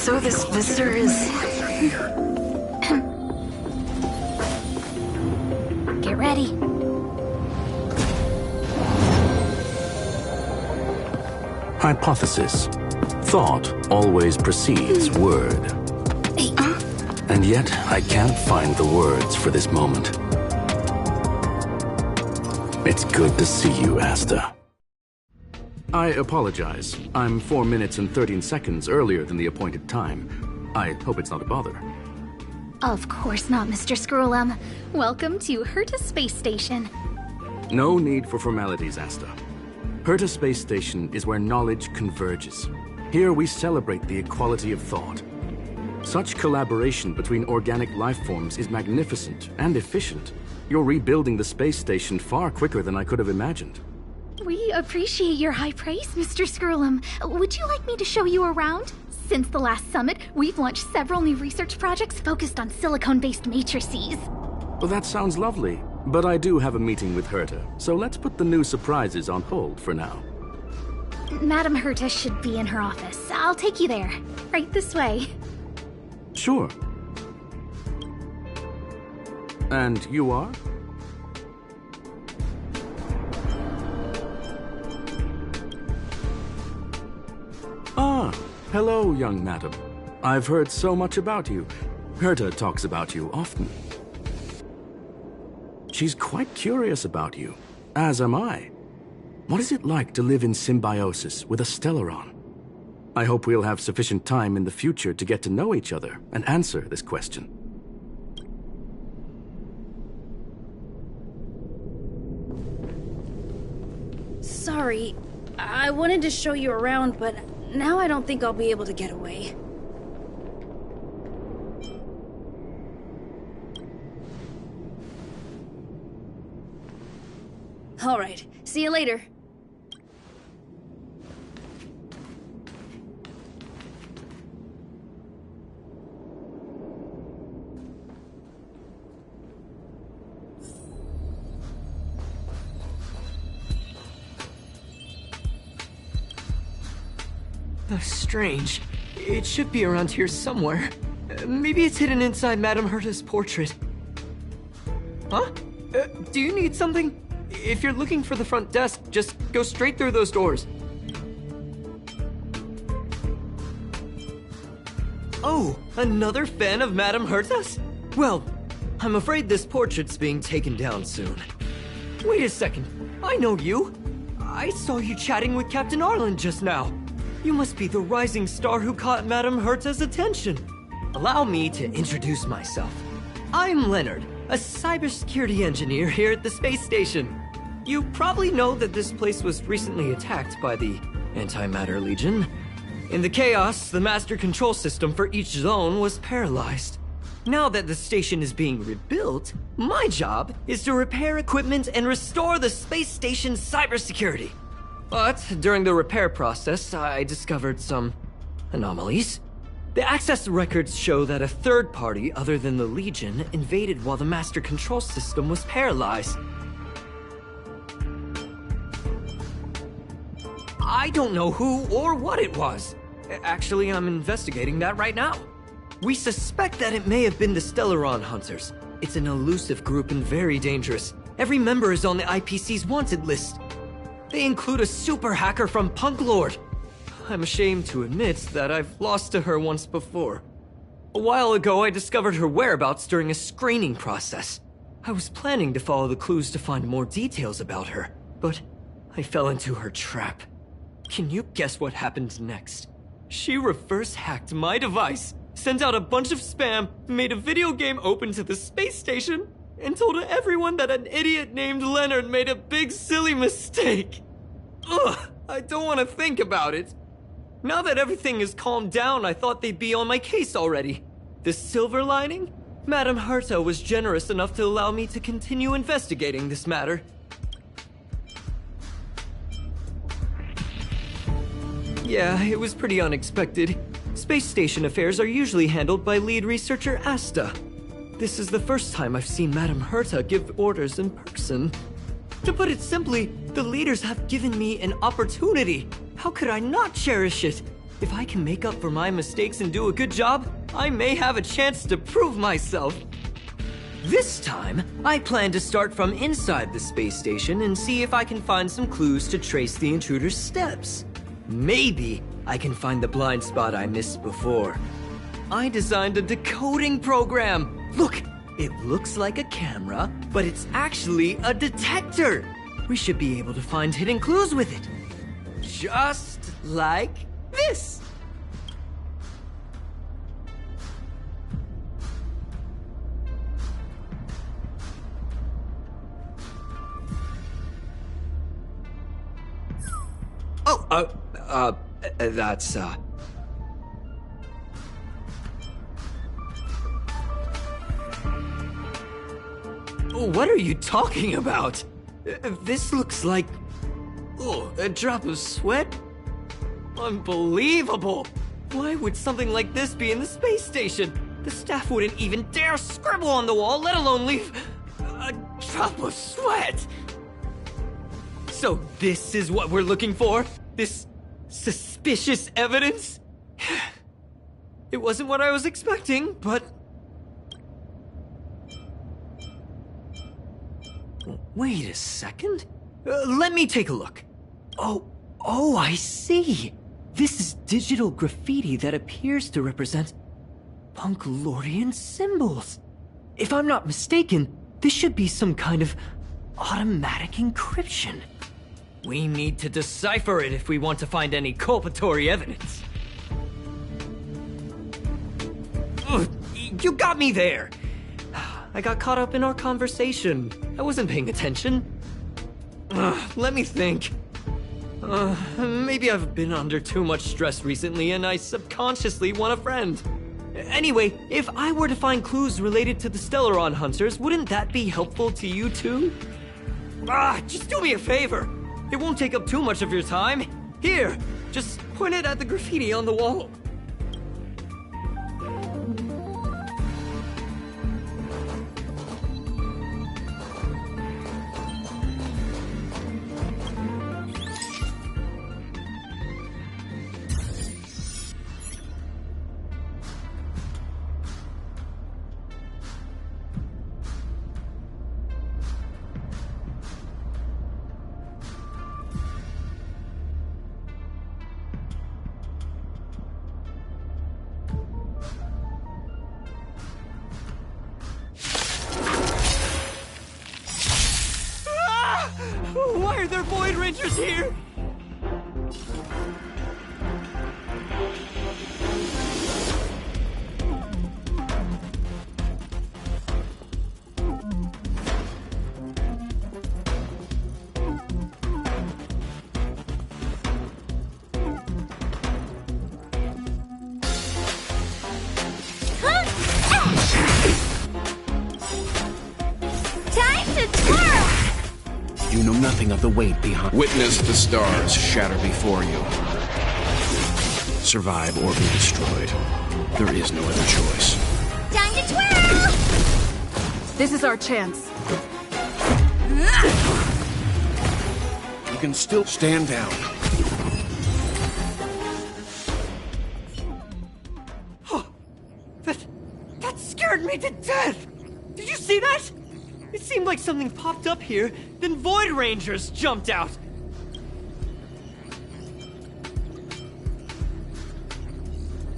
So this visitor is... Get ready. Hypothesis. Thought always precedes word. And yet, I can't find the words for this moment. It's good to see you, Asta. I apologize. I'm 4 minutes and 13 seconds earlier than the appointed time. I hope it's not a bother. Of course not, Mr. Scrollum. Welcome to Herta Space Station. No need for formalities, Asta. Herta Space Station is where knowledge converges. Here we celebrate the equality of thought. Such collaboration between organic life forms is magnificent and efficient. You're rebuilding the space station far quicker than I could have imagined. We appreciate your high praise, Mr. Scrollum. Would you like me to show you around? Since the last summit, we've launched several new research projects focused on silicone-based matrices. Well, that sounds lovely, but I do have a meeting with Herta, so let's put the new surprises on hold for now. Madam Herta should be in her office. I'll take you there. Right this way. Sure. And you are? Ah, hello, young madam. I've heard so much about you. Herta talks about you often. She's quite curious about you, as am I. What is it like to live in symbiosis with a Stellaron? I hope we'll have sufficient time in the future to get to know each other and answer this question. Sorry, I wanted to show you around, but now I don't think I'll be able to get away. Alright, see you later. Strange. It should be around here somewhere. Maybe it's hidden inside Madame Herta's portrait. Huh? Do you need something? If you're looking for the front desk, just go straight through those doors. Oh, another fan of Madame Herta's? Well, I'm afraid this portrait's being taken down soon. Wait a second. I know you. I saw you chatting with Captain Arlen just now. You must be the rising star who caught Madame Herta's attention. Allow me to introduce myself. I'm Leonard, a cybersecurity engineer here at the space station. You probably know that this place was recently attacked by the Antimatter Legion. In the chaos, the master control system for each zone was paralyzed. Now that the station is being rebuilt, my job is to repair equipment and restore the space station's cybersecurity. But during the repair process, I discovered some anomalies. The access records show that a third party other than the Legion invaded while the master control system was paralyzed. I don't know who or what it was. Actually, I'm investigating that right now. We suspect that it may have been the Stellaron Hunters. It's an elusive group and very dangerous. Every member is on the IPC's wanted list. They include a super hacker from Punk Lord. I'm ashamed to admit that I've lost to her once before. A while ago, I discovered her whereabouts during a screening process. I was planning to follow the clues to find more details about her, but I fell into her trap. Can you guess what happened next? She reverse hacked my device, sent out a bunch of spam, made a video game open to the space station, and told everyone that an idiot named Leonard made a big silly mistake. Ugh, I don't want to think about it. Now that everything is calmed down, I thought they'd be on my case already. The silver lining? Madame Herta was generous enough to allow me to continue investigating this matter. Yeah, it was pretty unexpected. Space station affairs are usually handled by lead researcher Asta. This is the first time I've seen Madame Herta give orders in person. To put it simply, the leaders have given me an opportunity. How could I not cherish it? If I can make up for my mistakes and do a good job, I may have a chance to prove myself. This time, I plan to start from inside the space station and see if I can find some clues to trace the intruder's steps. Maybe I can find the blind spot I missed before. I designed a decoding program. Look, it looks like a camera, but it's actually a detector. We should be able to find hidden clues with it. Just like this. That's, What are you talking about? This looks like... Oh, a drop of sweat? Unbelievable! Why would something like this be in the space station? The staff wouldn't even dare scribble on the wall, let alone leave a drop of sweat! So this is what we're looking for? This suspicious evidence? It wasn't what I was expecting, but... Wait a second. Let me take a look. Oh, I see. This is digital graffiti that appears to represent Punklordian symbols. If I'm not mistaken, this should be some kind of automatic encryption. We need to decipher it if we want to find any culpatory evidence. Ugh, you got me there. I got caught up in our conversation. I wasn't paying attention. Let me think. Maybe I've been under too much stress recently and I subconsciously want a friend. Anyway, if I were to find clues related to the Stellaron Hunters, wouldn't that be helpful to you too? Just do me a favor. It won't take up too much of your time. Here, just point it at the graffiti on the wall. Why are there Void Rangers here? Time to twirl! You know nothing of the weight behind. Witness the stars shatter before you. Survive or be destroyed. There is no other choice. Time to twirl! This is our chance. You can still stand down. That scared me to death! Did you see that? It seemed like something popped up here, then Void Rangers jumped out.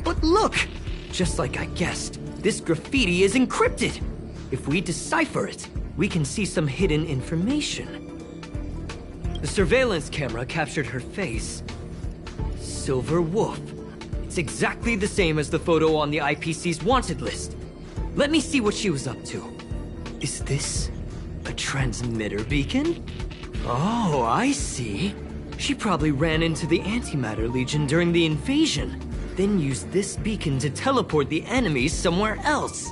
But look! Just like I guessed, this graffiti is encrypted. If we decipher it, we can see some hidden information. The surveillance camera captured her face. Silver Wolf. It's exactly the same as the photo on the IPC's wanted list. Let me see what she was up to. Is this a transmitter beacon? Oh, I see. She probably ran into the Antimatter Legion during the invasion, then used this beacon to teleport the enemies somewhere else.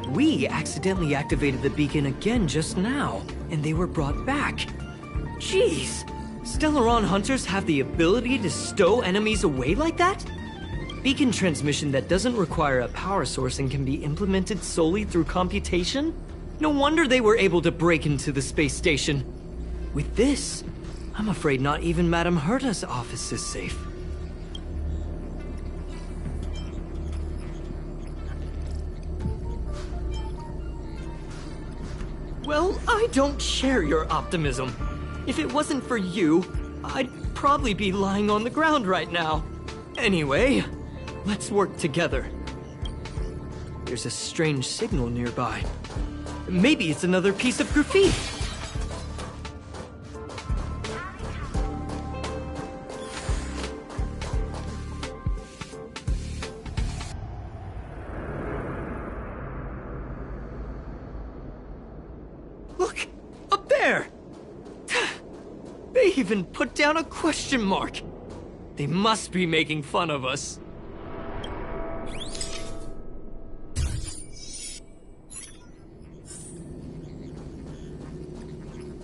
We accidentally activated the beacon again just now, and they were brought back. Jeez, Stellaron Hunters have the ability to stow enemies away like that? Beacon transmission that doesn't require a power source and can be implemented solely through computation? No wonder they were able to break into the space station. With this, I'm afraid not even Madame Herta's office is safe. Well, I don't share your optimism. If it wasn't for you, I'd probably be lying on the ground right now. Anyway, let's work together. There's a strange signal nearby. Maybe it's another piece of graffiti. Look, up there! They even put down a question mark. They must be making fun of us.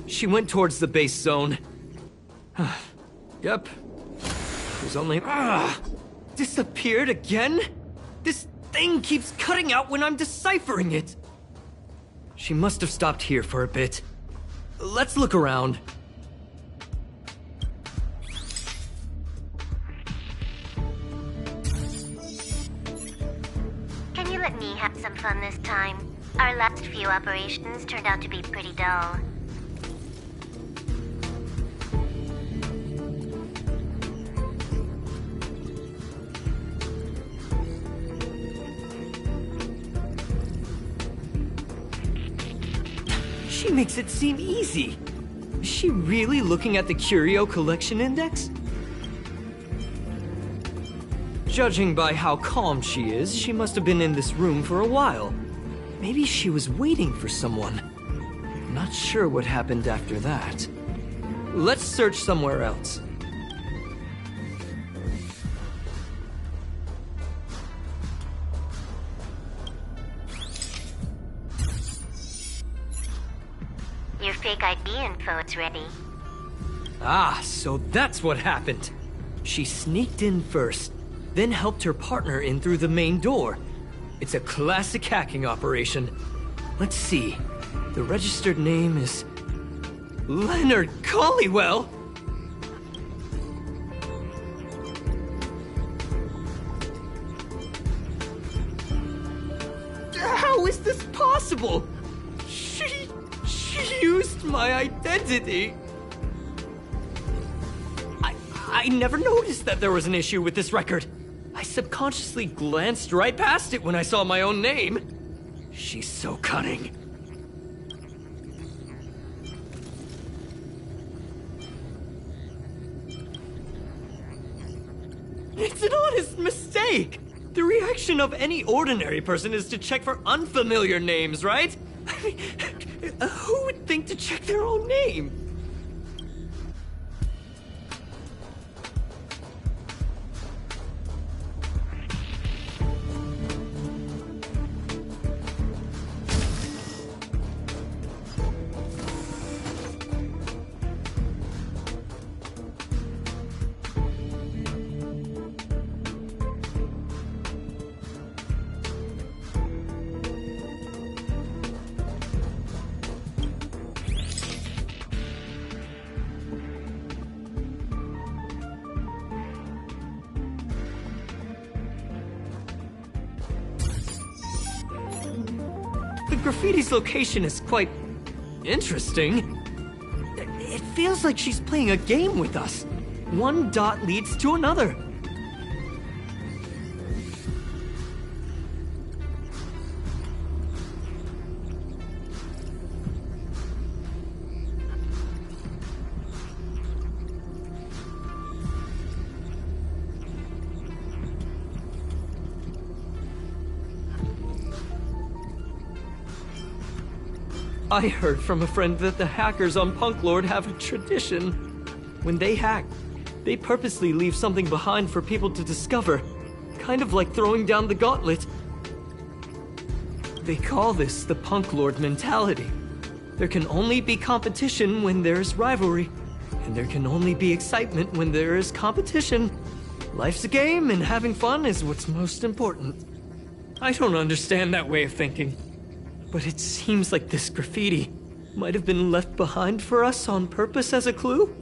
She went towards the base zone. Yep. It was only... disappeared again? This thing keeps cutting out when I'm deciphering it. She must have stopped here for a bit. Let's look around. Can you let me have some fun this time? Our last few operations turned out to be pretty dull. She makes it seem easy. Is she really looking at the Curio Collection Index? Judging by how calm she is, she must have been in this room for a while. Maybe she was waiting for someone. Not sure what happened after that. Let's search somewhere else. Your fake ID info is ready. Ah, so that's what happened. She sneaked in first, then helped her partner in through the main door. It's a classic hacking operation. Let's see. The registered name is... Leonard Collywell! How is this possible? She used my identity. I never noticed that there was an issue with this record. I subconsciously glanced right past it when I saw my own name. She's so cunning. It's an honest mistake. The reaction of any ordinary person is to check for unfamiliar names, right? I mean, who would think to check their own name? The graffiti's location is quite interesting. It feels like she's playing a game with us. One dot leads to another. I heard from a friend that the hackers on Punk Lord have a tradition. When they hack, they purposely leave something behind for people to discover. Kind of like throwing down the gauntlet. They call this the Punk Lord mentality. There can only be competition when there is rivalry. And there can only be excitement when there is competition. Life's a game and having fun is what's most important. I don't understand that way of thinking. But it seems like this graffiti might have been left behind for us on purpose as a clue.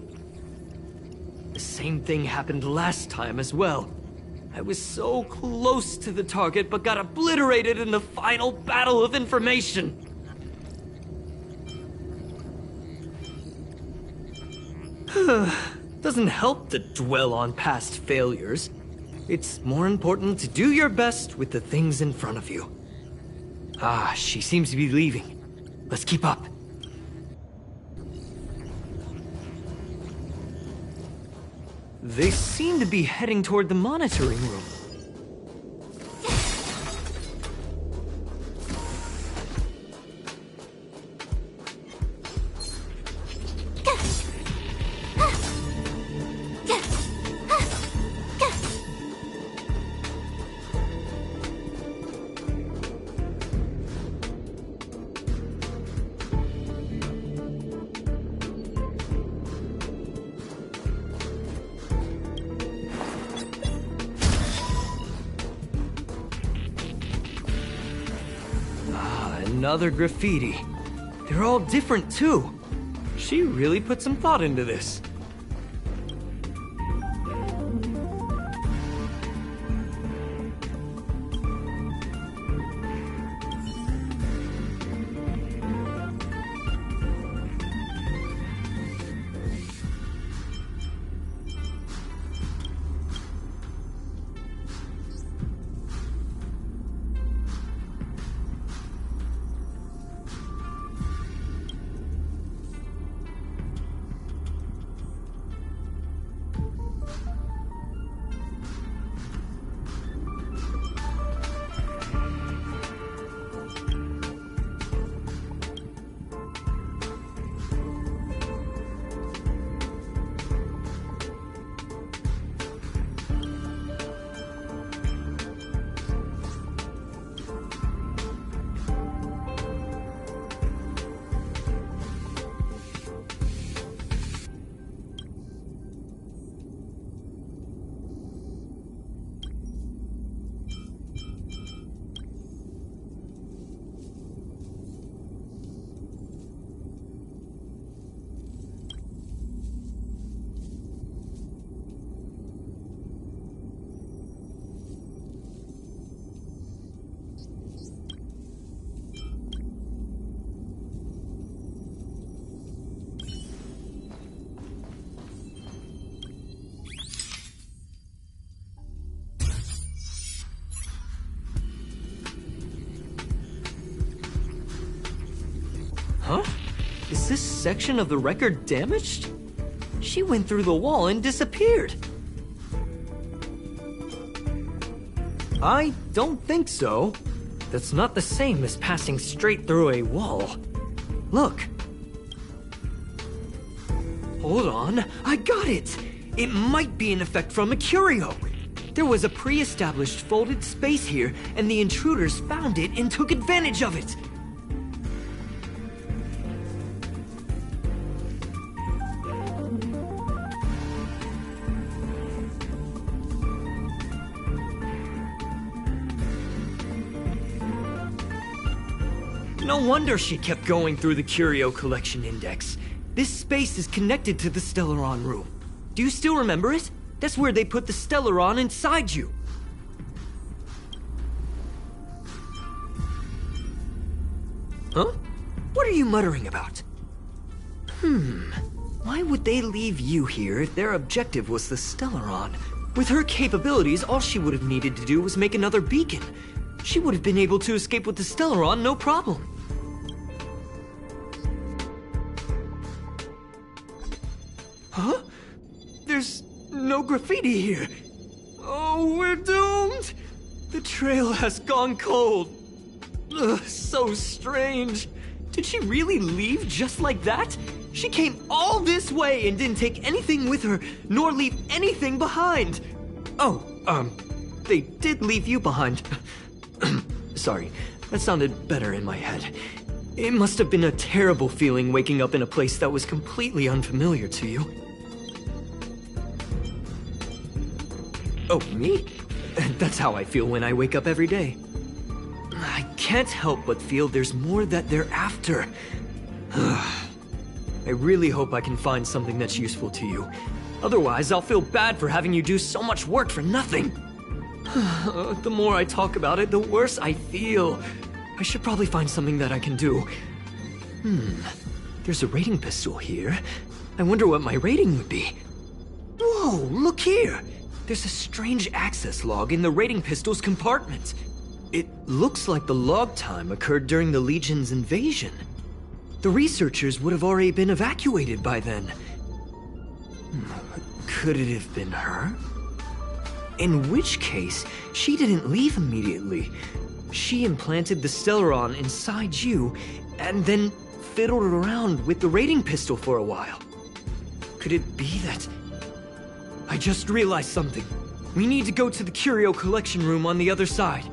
The same thing happened last time as well. I was so close to the target but got obliterated in the final battle of information. Doesn't help to dwell on past failures. It's more important to do your best with the things in front of you. Ah, she seems to be leaving. Let's keep up. They seem to be heading toward the monitoring room. Another graffiti. They're all different too. She really put some thought into this. Huh? Is this section of the record damaged? She went through the wall and disappeared. I don't think so. That's not the same as passing straight through a wall. Look. Hold on, I got it! It might be an effect from a curio. There was a pre-established folded space here, and the intruders found it and took advantage of it. No wonder she kept going through the Curio Collection Index. This space is connected to the Stellaron room. Do you still remember it? That's where they put the Stellaron inside you. Huh? What are you muttering about? Why would they leave you here if their objective was the Stellaron? With her capabilities, all she would have needed to do was make another beacon. She would have been able to escape with the Stellaron, no problem. Huh? There's no graffiti here. Oh, we're doomed! The trail has gone cold. Ugh, so strange. Did she really leave just like that? She came all this way and didn't take anything with her, nor leave anything behind. Oh, they did leave you behind. Sorry, that sounded better in my head. It must have been a terrible feeling waking up in a place that was completely unfamiliar to you. Oh, me? That's how I feel when I wake up every day. I can't help but feel there's more that they're after. I really hope I can find something that's useful to you. Otherwise, I'll feel bad for having you do so much work for nothing. The more I talk about it, the worse I feel. I should probably find something that I can do. There's a raiding pistol here. I wonder what my rating would be. Whoa, look here! There's a strange access log in the raiding pistol's compartment. It looks like the log time occurred during the Legion's invasion. The researchers would have already been evacuated by then. Could it have been her? In which case, she didn't leave immediately. She implanted the Stellaron inside you, and then fiddled around with the raiding pistol for a while. Could it be that... I just realized something. We need to go to the curio collection room on the other side.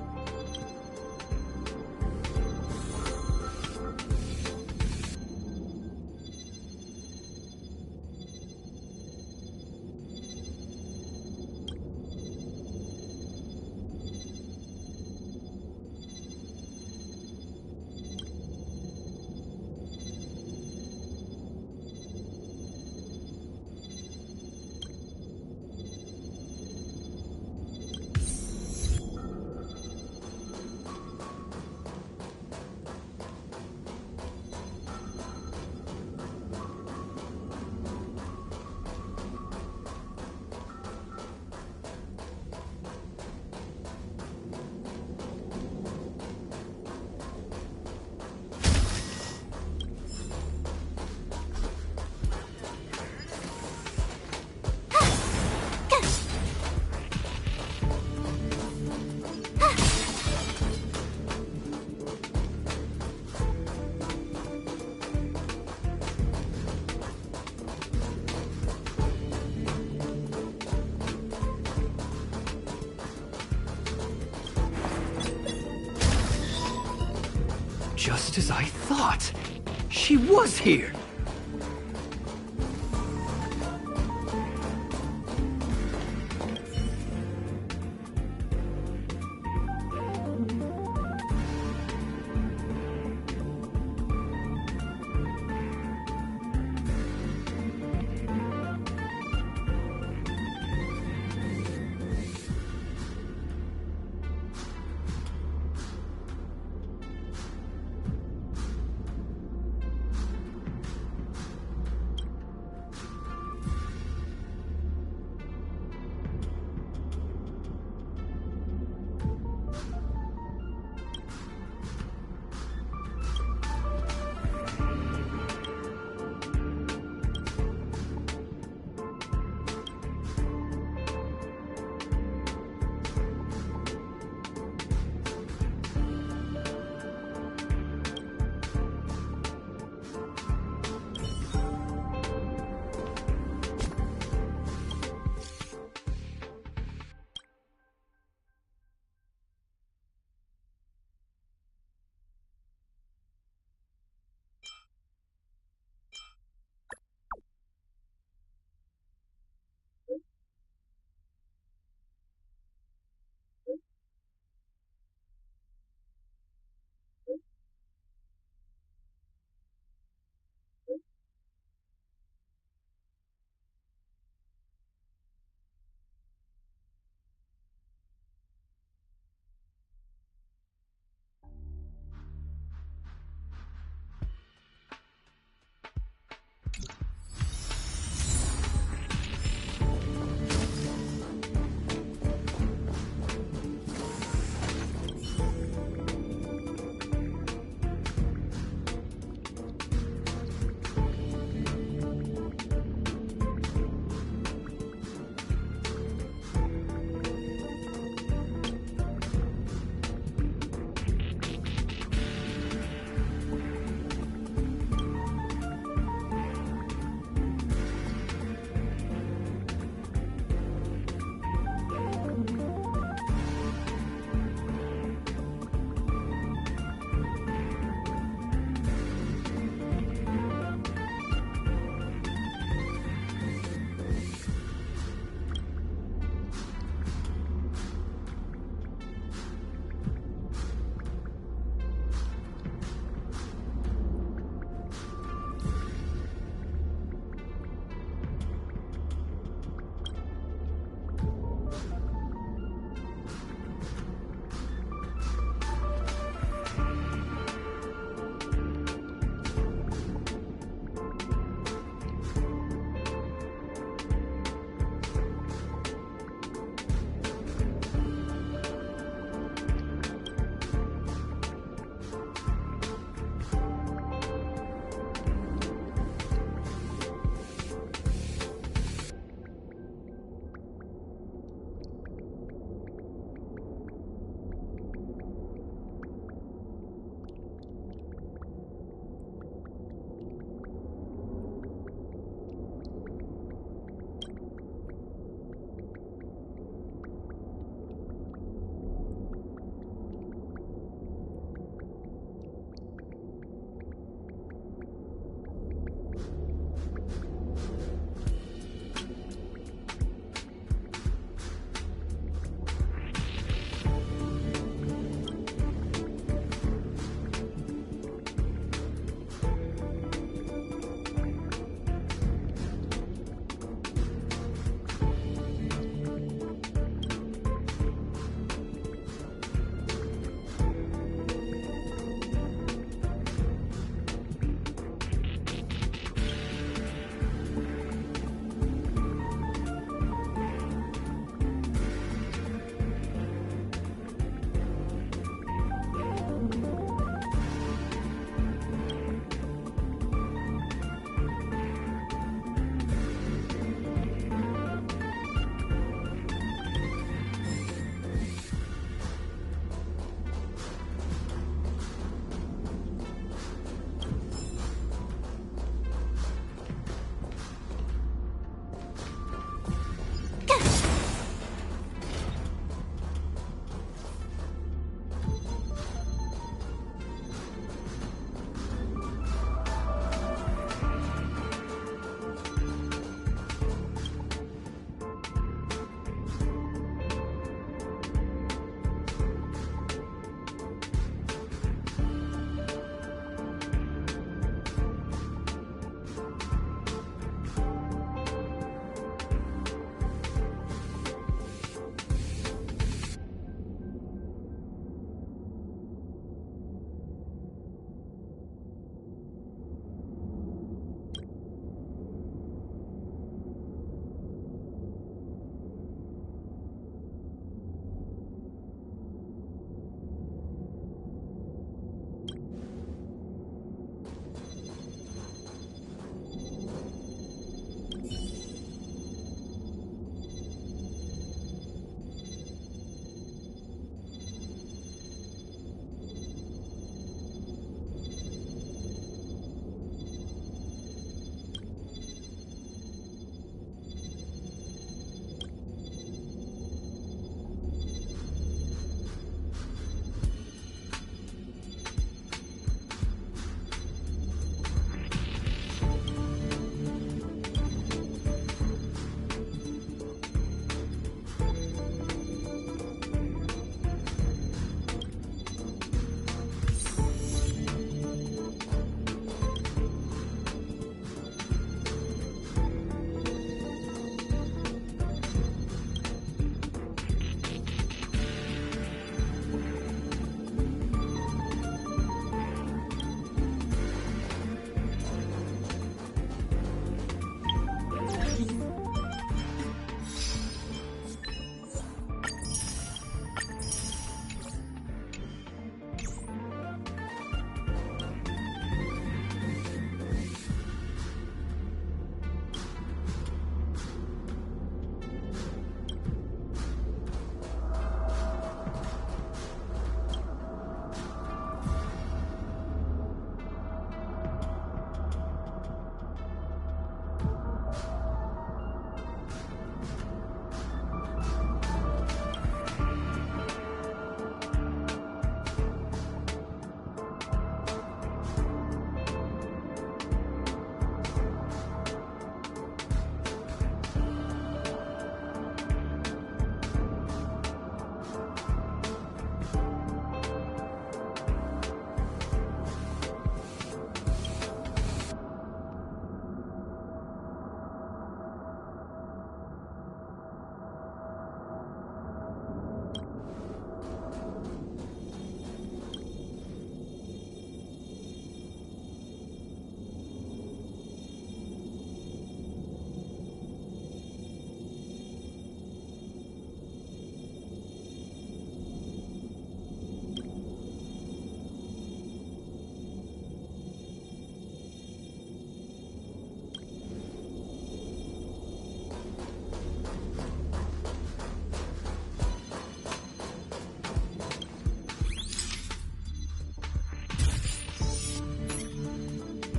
Just as I thought. She was here!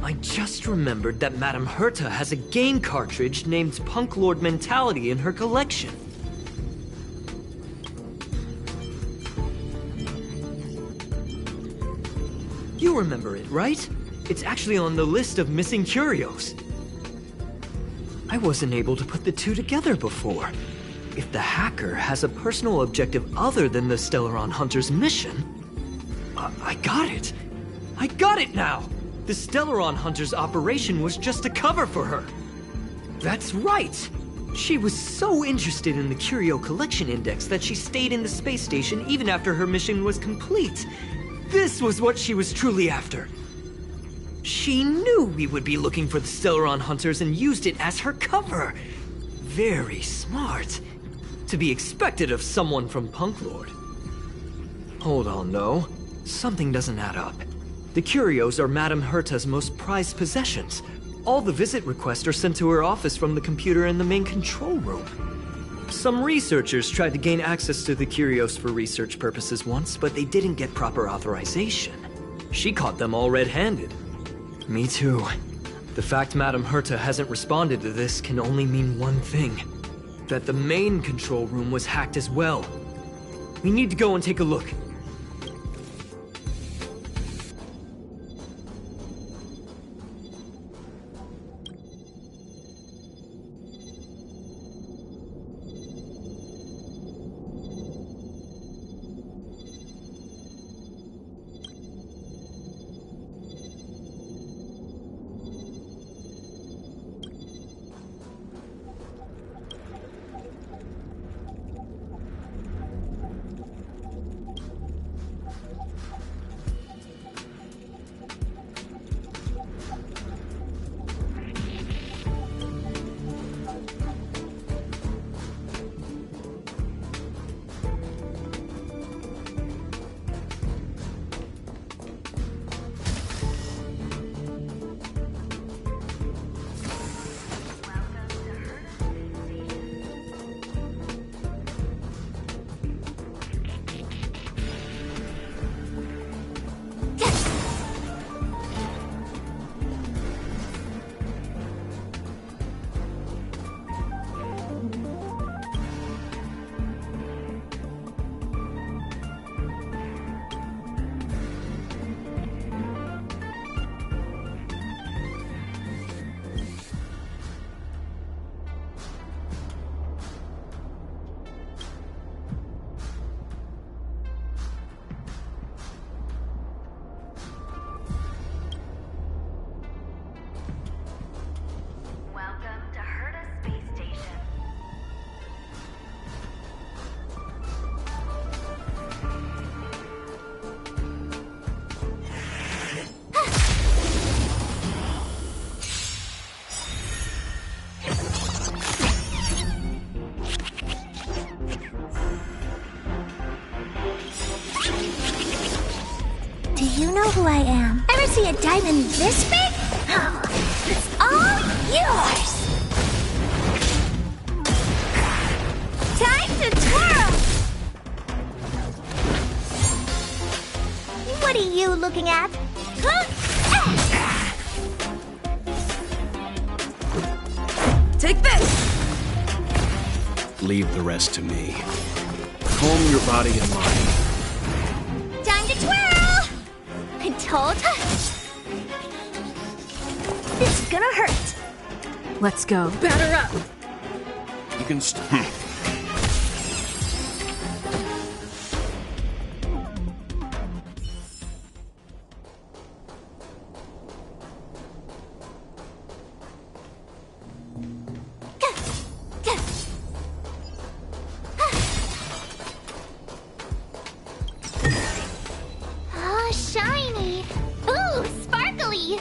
I just remembered that Madame Herta has a game cartridge named Punk Lord Mentality in her collection. You remember it, right? It's actually on the list of missing curios. I wasn't able to put the two together before. If the hacker has a personal objective other than the Stellaron Hunter's mission... I got it! I got it now! The Stellaron Hunter's operation was just a cover for her. That's right! She was so interested in the Curio Collection Index that she stayed in the space station even after her mission was complete. This was what she was truly after. She knew we would be looking for the Stellaron Hunters and used it as her cover. Very smart. To be expected of someone from Punk Lord. Hold on, though. Something doesn't add up. The curios are Madame Herta's most prized possessions. All the visit requests are sent to her office from the computer in the main control room. Some researchers tried to gain access to the curios for research purposes once, but they didn't get proper authorization. She caught them all red-handed. Me too. The fact Madame Herta hasn't responded to this can only mean one thing. That the main control room was hacked as well. We need to go and take a look. Do you know who I am? Ever see a diamond this big? Oh, it's all yours! Time to twirl! What are you looking at? Take this! Leave the rest to me. Calm your body and mind. Time to twirl! Control touch! This is gonna hurt. Let's go. Batter up! You can Oh, shiny! Ooh, sparkly!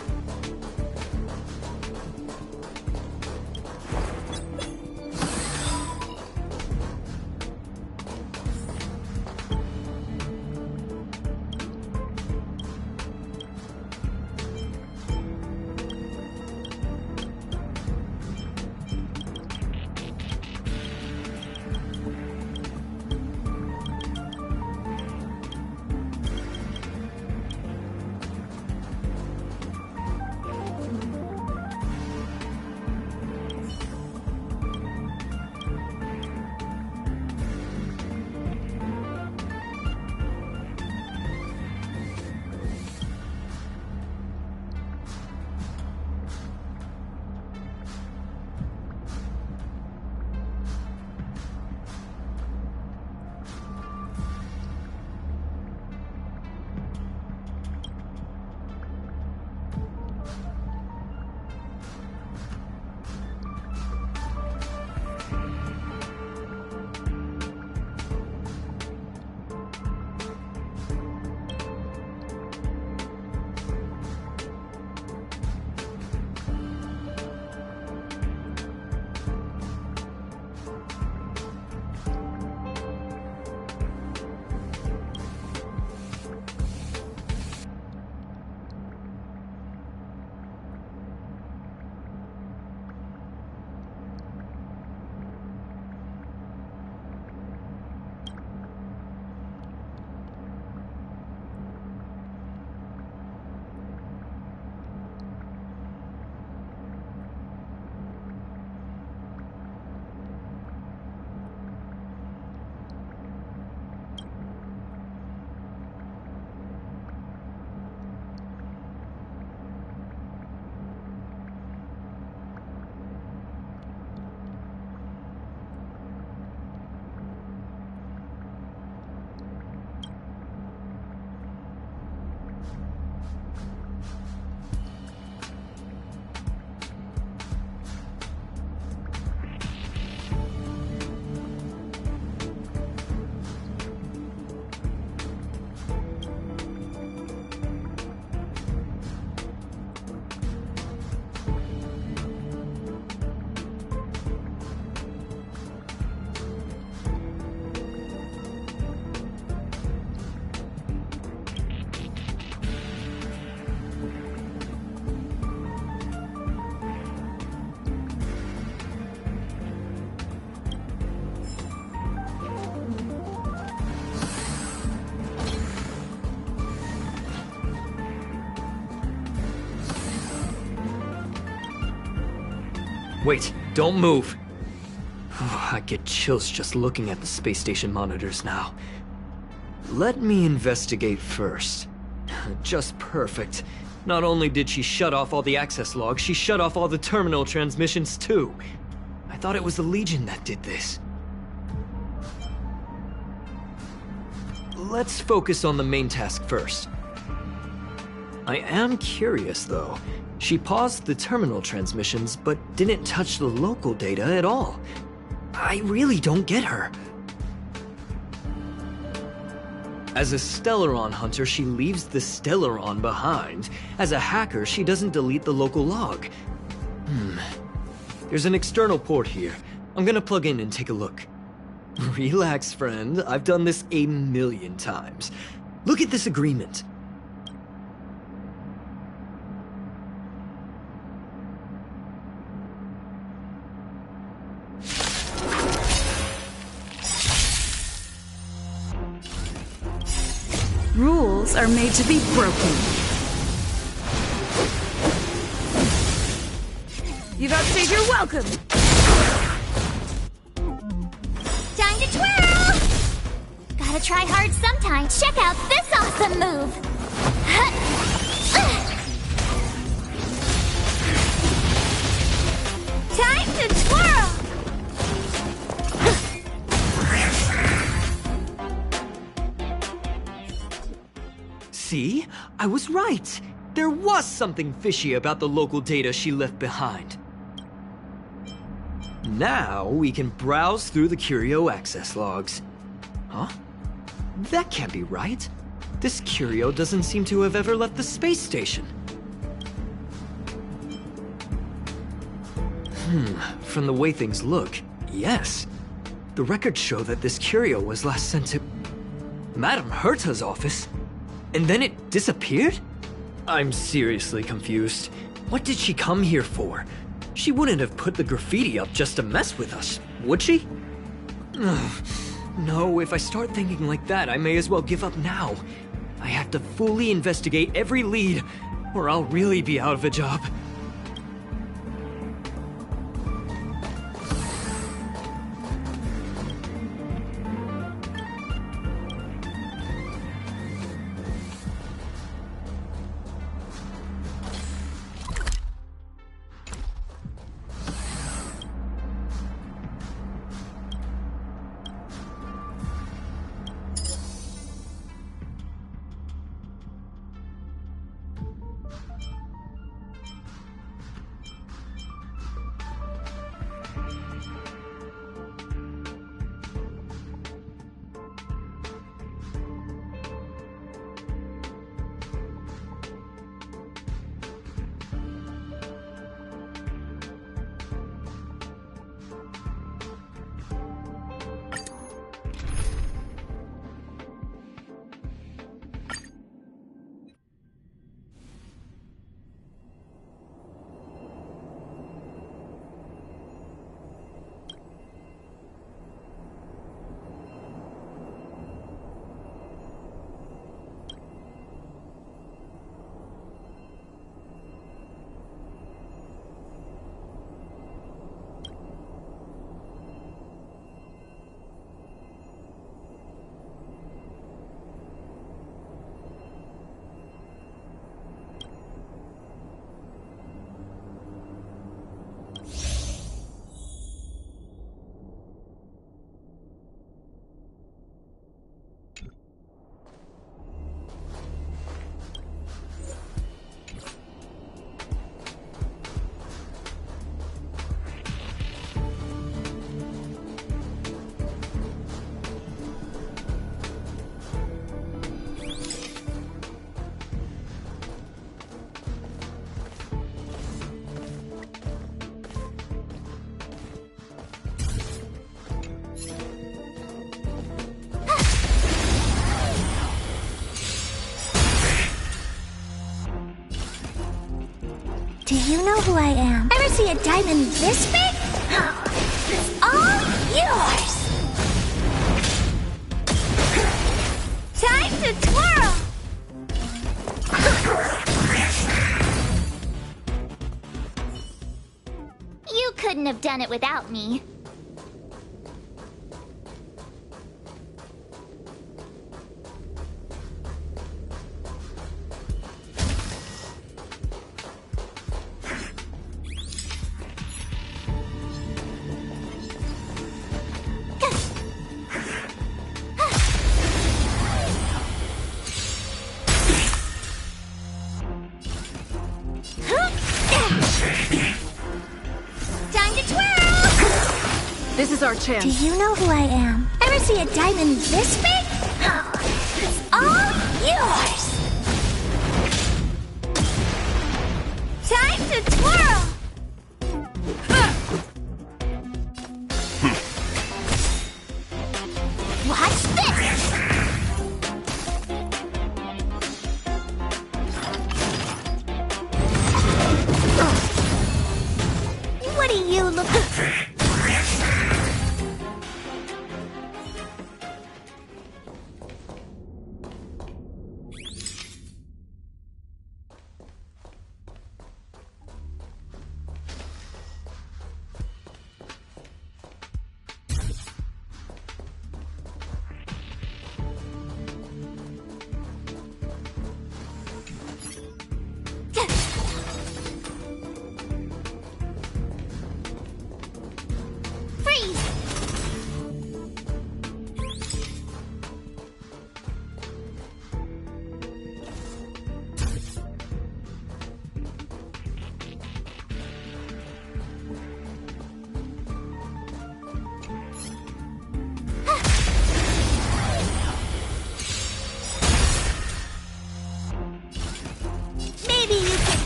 Wait, don't move. I get chills just looking at the space station monitors now. Let me investigate first. Just perfect. Not only did she shut off all the access logs, she shut off all the terminal transmissions too. I thought it was the Legion that did this. Let's focus on the main task first. I am curious though. She paused the terminal transmissions, but didn't touch the local data at all. I really don't get her. As a Stellaron hunter, she leaves the Stellaron behind. As a hacker, she doesn't delete the local log. There's an external port here. I'm gonna plug in and take a look. Relax, friend. I've done this 1,000,000 times. Look at this agreement. Rules are made to be broken. You've outstayed your welcome! Time to twirl! Gotta try hard sometimes. Check out this awesome move! Time to twirl! See? I was right. There was something fishy about the local data she left behind. Now we can browse through the Curio access logs. Huh? That can't be right. This Curio doesn't seem to have ever left the space station. From the way things look, yes. The records show that this Curio was last sent to Madame Herta's office. And then it disappeared? I'm seriously confused. What did she come here for? She wouldn't have put the graffiti up just to mess with us, would she? No, if I start thinking like that, I may as well give up now. I have to fully investigate every lead, or I'll really be out of a job. Do you know who I am? Ever see a diamond this big? It's all yours! Time to twirl! You couldn't have done it without me. This is our chance. Do you know who I am? Ever see a diamond this big? It's all yours! Time to twirl! Watch this! What do you look for?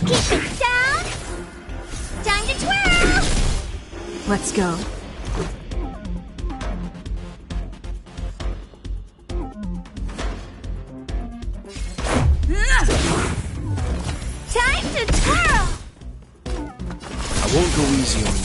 Keep it down! Time to twirl! Let's go. Time to twirl! I won't go easy on you.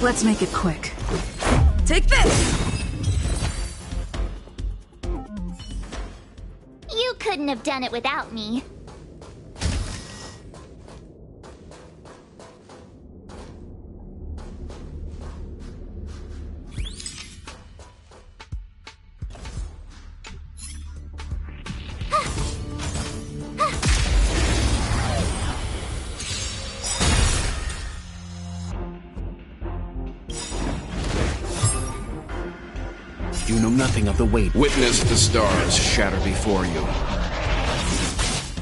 Let's make it quick. Take this! You couldn't have done it without me. You know nothing of the weight. Witness the stars shatter before you.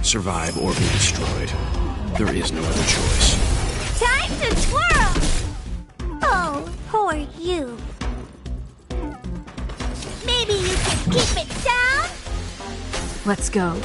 Survive or be destroyed. There is no other choice. Time to twirl! Oh, who are you? Maybe you can keep it down? Let's go.